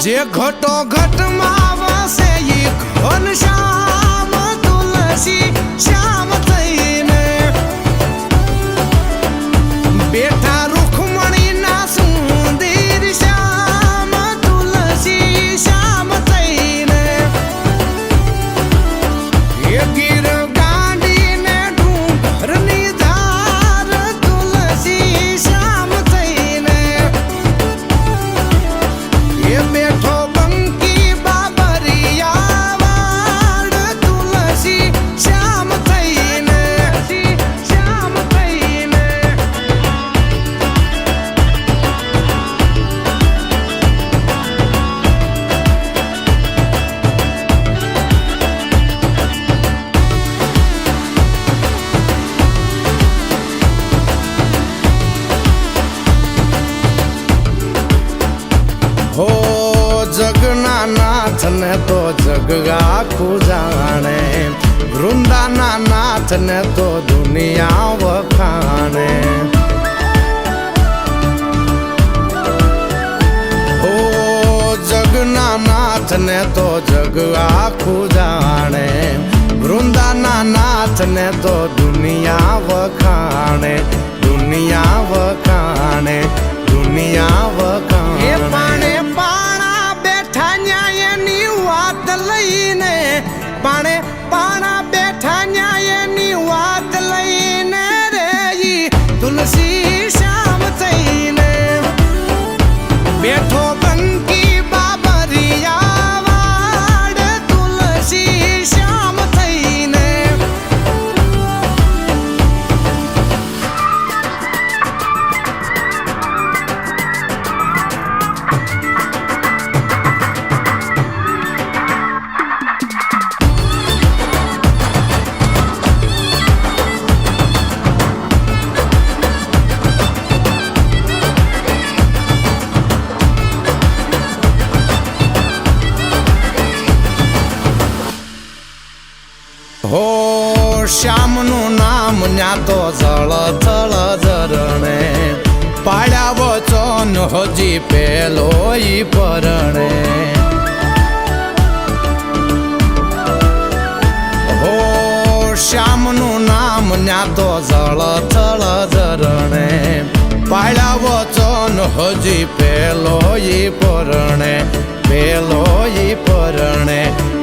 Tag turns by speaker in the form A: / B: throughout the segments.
A: જે ઘટો ઘટમાં વસે ઈ ઘન શ્યામ તુલસી શ્યામ થઈને બેઠા રૂખમણી ના સુંદર શ્યામ તુલસી શ્યામ થઈને એ ગીર ગાંડીને ડુંગરની ધાર તુલસી શ્યામ થઈને એ બેઠો બંકી બાબરિયા વાડ તુલસી શ્યામ થઈને શ્યામ થઈને હો જગના નાથ ને તો જગ આખું જાણે વૃંદાના નાથ ને તો દુનિયા વખાણે હો જગના નાથ ને તો જગ આખું જાણે વૃંદાના નાથ ને તો દુનિયા વખાણે દુનિયા વખાણે દુનિયા વખાણે એ પાણે પાણા બેઠા ન્યાયની વાત લઈને પાણે પાણા બેઠા ન્યાયની વાત લઈને રે ઈ તુલસી શ્યામ થઈને બેઠો બંકી બાબરિયા વાડ તુલસી શ્યામ થઈને હો શ્યામનું નામ ન્યા તો જળ થળ ઝરણે પાડ્યા વચન હજી પેલો ઈ પરણે હો શ્યામનું નામ ન્યા તો જળ થળ ઝરણે પાડ્યા વચન હજી પેલો ઈ પરણે પેલો ઈ પરણે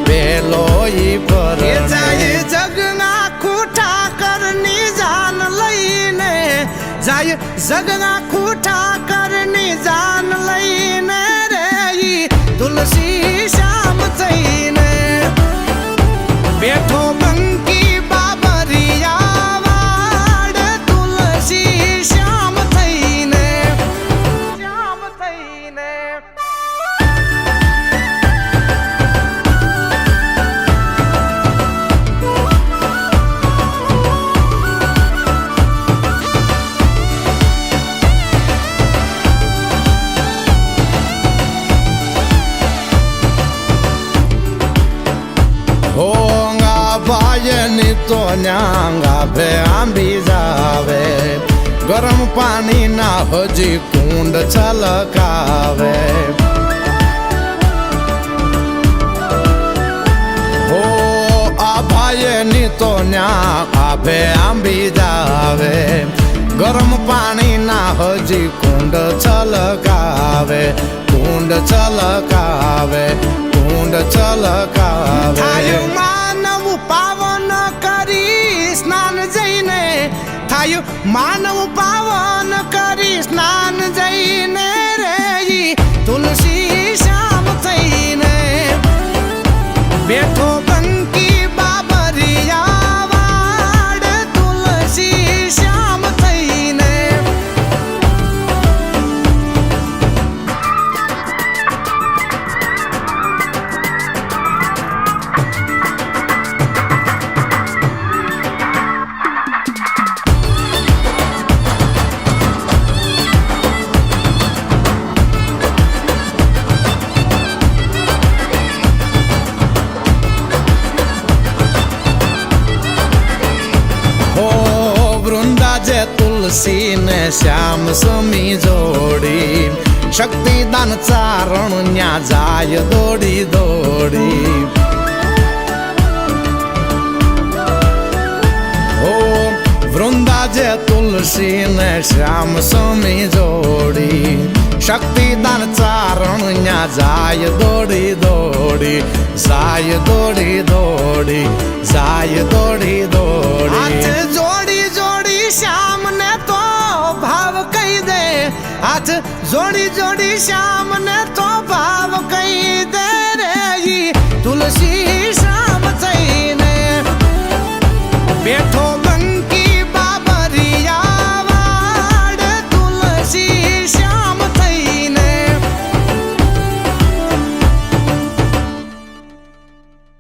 A: પેલો ઈ પરણે જાય જગના ખૂટા કરની જાન લઈને જાય જગના ખૂટા કરની જાન લઈને રે ઈ તુલસી શ્યામ થઈને બેઠો બંકી બાબરિયા વાડ તુલસી શ્યામ થઈને શ્યામ થઈને હોંગા ભાઈની તો ન્યાંગા ભે આંબી જાવે ગરમ પાણી ના હજી કુંડ છલકાવે હો આ ભાઈની તો ન્યાંગા ભે આંબી જાવે ગરમ પાણી ના હજી કુંડ છલકાવે કુંડ છલકાવે કુંડ છલકાવે થાયું માનવ પાવન કરી સ્નાન જઈને થાયું માનવ પાવન કરી સ્નાન જઈને રે ઈ તુલસી શ્યામ થઈને બેઠો બંકી બાબરિયા વાડ તુલસી શ્યામ થઈને તુલસી ને શ્યામ સમી જોડી શક્તિદાન ચારણ ન્યા જાય દોડી દોડી ઓ વૃંદા જે તુલસી ને શ્યામ સમી જોડી શક્તિદાન ચારણ ન્યા જાય દોડી દોડી જાય દોડી દોડી જાય દોડી દોડી હાથ જોડી જોડી શ્યામ ને તો ભાવ કહી દે હાથ જોડી જોડી શ્યામ ને તો ભાવ કહી દે રે ઈ તુલસી